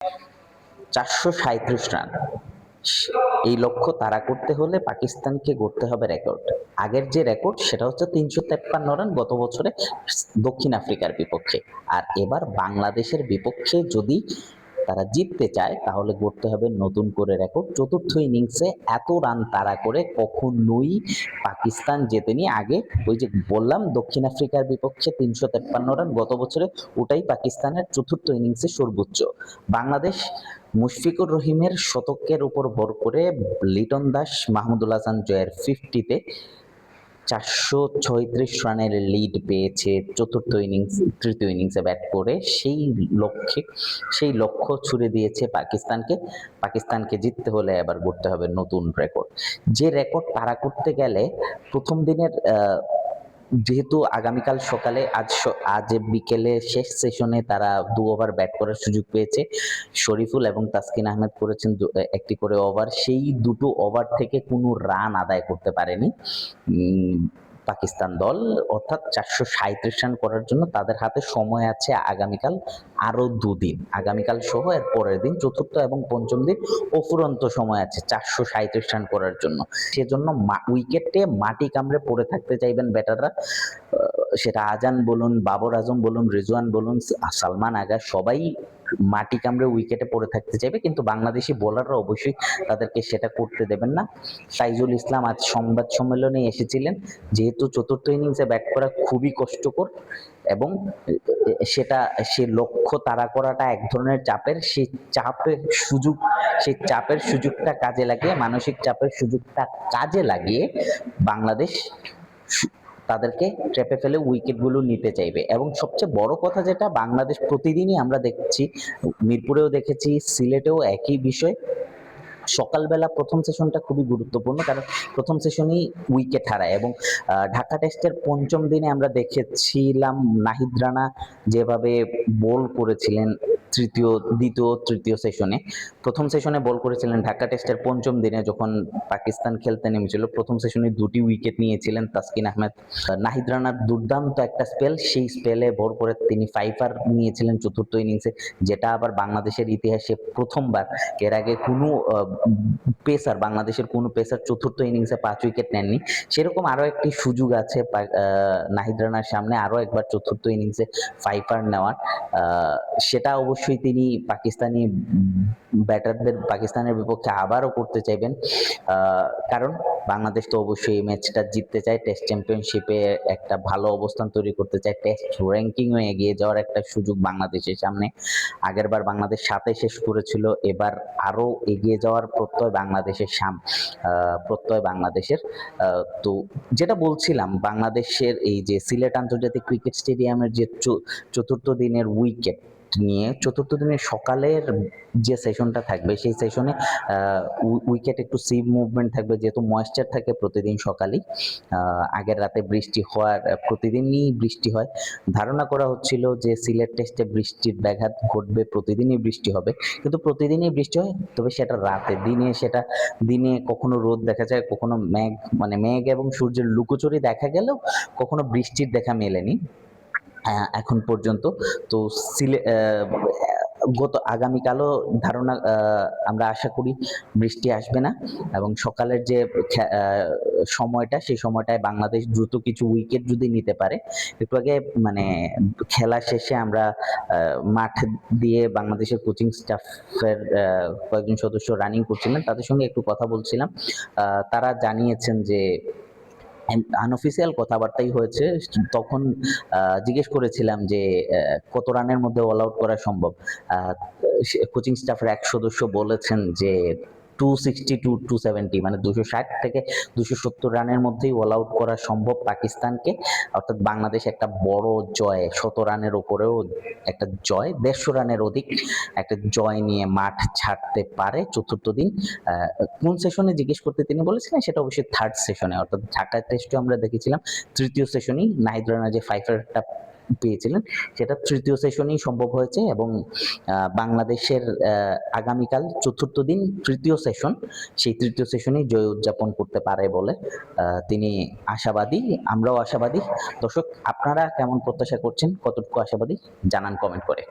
437 run. এই লক্ষ্য তাড়া করতে হলে পাকিস্তানকে গড়তে হবে রেকর্ড। আগের যে রেকর্ড সেটা হচ্ছে 353 রান গত বছরে দক্ষিণ আফ্রিকার বিপক্ষে। আর এবার বাংলাদেশের বিপক্ষে যদি তারা জিততে চায় তাহলে গড়তে হবে নতুন করে রেকর্ড। চতুর্থ ইনিংসে এত রান তাড়া করে কখনোই পাকিস্তান জেতেনি। আগে ওই যে বললাম দক্ষিণ আফ্রিকার বিপক্ষে 353 রান গত বছরে, ওটাই পাকিস্তানের চতুর্থ ইনিংসে সর্বোচ্চ। বাংলাদেশ মুশফিকুর রহিমের শতকের উপর ভর করে লিটন দাস মাহমুদুল হাসান জয়ের 50-তে 436 রানের লিড পেয়েছে তৃতীয় ইনিংসে ব্যাট করে। সেই লক্ষ্য ছুড়ে দিয়েছে পাকিস্তানকে জিততে হলে এবার গড়তে হবে নতুন রেকর্ড। যে রেকর্ড তাড়া করতে গেলে প্রথম দিনের যেহেতু আগামীকাল সকালে আজ বিকেলে শেষ সেশনে তারা 2 ওভার ব্যাট করার সুযোগ পেয়েছে। শরীফুল এবং তাসকিন আহমেদ করেছেন একটি করে ওভার। সেই দুটো ওভার থেকে কোনো রান আদায় করতে পারেনি পাকিস্তান দল, অর্থাৎ 437 রান করার জন্য তাদের হাতে সময় আছে আগামীকাল আরো 2 দিন। আগামীকাল সহ এর পরের দিন চতুর্থ এবং পঞ্চম দিন অফুরন্ত সময় আছে 437 রান করার জন্য। সেজন্য উইকেটে মাটি কামড়ে পড়ে থাকতে চাইবেন ব্যাটাররা। সেটা আজান বলুন, বাবর আজম বলুন, রিজওয়ান বলুন, সালমান আগা, সবাই মাটি কামড়ে উইকেটে পড়ে থাকতে চাইবে, কিন্তু বাংলাদেশি বোলাররা অবশ্যই তাদেরকে সেটা করতে দেবেন না। সাইজুল ইসলাম আজ সংবাদ সম্মেলনে এসেছিলেন, যেহেতু চতুর্থ ইনিংসে ব্যাট করা খুবই কষ্টকর এবং সে লক্ষ্য তাড়া করাটা এক ধরনের চাপের, সেই চাপের সুযোগটা কাজে লাগিয়ে, মানসিক চাপের সুযোগটা কাজে লাগিয়ে বাংলাদেশ তাদেরকে ট্র্যাপে ফেলে উইকেটগুলো নিতে চাইবে। এবং সবচেয়ে বড় কথা যেটা, বাংলাদেশ প্রতিদিনই আমরা দেখছি, মিরপুরেও দেখেছি, সিলেটেও একই বিষয়, সকালবেলা প্রথম সেশনটা খুবই গুরুত্বপূর্ণ, কারণ প্রথম সেশনেই উইকেট হারায়। এবং ঢাকা টেস্টের পঞ্চম দিনে আমরা দেখেছিলাম নাহিদ রানা যেভাবে বল করেছিলেন দ্বিতীয় তৃতীয় সেশনে। প্রথম সেশনে বল করেছিলেন ঢাকা টেস্টের পঞ্চম দিনে যখন পাকিস্তান খেলতে নেমেছিল। প্রথম সেশনে 2টি উইকেট নিয়েছিলেন তাসকিন আহমেদ। নাহিদ রানার দুর্দান্ত একটা স্পেল, সেই স্পেলে ভর করে তিনি 5 নিয়েছিলেন চতুর্থ ইনিংসে, যেটা আবার বাংলাদেশের ইতিহাসে প্রথমবার। এর আগে বাংলাদেশের কোনো পেসার চতুর্থ ইনিংসে 5 উইকেট নেননি। সেরকম আরো একটি সুযোগ আছে নাহিদ রানার সামনে, আরো একবার চতুর্থ ইনিংসে 5 নেওয়ার। সেটা অবশ্যই তিনি পাকিস্তানের বিপক্ষে আবারও করতে চাইবেন, কারণ বাংলাদেশ তো অবশ্যই এই ম্যাচটা জিততে চায়, টেস্ট চ্যাম্পিয়নশিপে একটা ভালো অবস্থান তৈরি করতে চায়, টেস্ট র্যাঙ্কিংও এগিয়ে যাওয়ার একটা সুযোগ বাংলাদেশের সামনে। আগেরবার বাংলাদেশ 7-এ শেষ করেছিল, এবার আরো এগিয়ে যাওয়ার প্রত্যয় বাংলাদেশের। তো যেটা বলছিলাম, বাংলাদেশের এই যে সিলেট আন্তর্জাতিক ক্রিকেট স্টেডিয়ামের যে চতুর্থ দিনের উইকেট নিয়ে, চতুর্থ দিনের সকালের যে সেশনটা থাকবে, সেই সেশনে উইকেট একটু সিভ মুভমেন্ট থাকবে, যেহেতু ময়েশ্চার থাকে প্রতিদিন সকালেই। আগের রাতে প্রতিদিনই বৃষ্টি হয়। ধারণা করা হচ্ছিল যে সিলেট টেস্টে বৃষ্টির ব্যাঘাত ঘটবে, প্রতিদিনই বৃষ্টি হবে, কিন্তু প্রতিদিনই বৃষ্টি হয়, তবে সেটা রাতে। দিনে কখনো রোদ দেখা যায়, কখনো মেঘ এবং সূর্যের লুকোচুরি দেখা গেলেও কখনো বৃষ্টির দেখা মেলেনি এখন পর্যন্ত। তো আগামীকালও আমরা আশা করি বৃষ্টি আসবে না, এবং সকালের যে সময়টা, সেই সময়টায় বাংলাদেশ দ্রুত কিছু উইকেট যদি নিতে পারে। একটু আগে খেলা শেষে আমরা মাঠ দিয়ে বাংলাদেশের কোচিং স্টাফের কয়েকজন সদস্য রানিং করছিলেন, তাদের সঙ্গে একটু কথা বলছিলাম। তারা জানিয়েছেন যে আনঅফিসিয়াল কথাবার্তাই হয়েছে। তখন জিজ্ঞেস করেছিলাম যে কত রানের মধ্যে অল আউট করা সম্ভব। কোচিং স্টাফের এক সদস্য বলেছেন যে 260 to 270, 260 থেকে 270 রানের মধ্যেই অল আউট করা সম্ভব পাকিস্তানকে। অর্থাৎ বাংলাদেশ একটা বড় জয়, 100 রানের উপরেও একটা জয়, 150 রানের অধিক একটা জয় নিয়ে মাঠ ছাড়তে পারে চতুর্থ দিন। কোন সেশনে জিজ্ঞেস করতে তিনি বলেছিলেন, সেটা অবশ্যই থার্ড সেশনে, অর্থাৎ ঢাকা টেস্টে আমরা দেখেছিলাম তৃতীয় সেশনেই নাহিদ রানা যে 5-টা পেয়েছিলেন, সেটা তৃতীয় সেশনেই সম্ভব হয়েছে। এবং বাংলাদেশের আগামীকাল চতুর্থ দিন তৃতীয় সেশন, সেই তৃতীয় সেশনেই জয় উদযাপন করতে পারে বলে তিনি আশাবাদী, আমরাও আশাবাদী। দর্শক, আপনারা কেমন প্রত্যাশা করছেন, কতটুকু আশাবাদী, জানান কমেন্ট করে।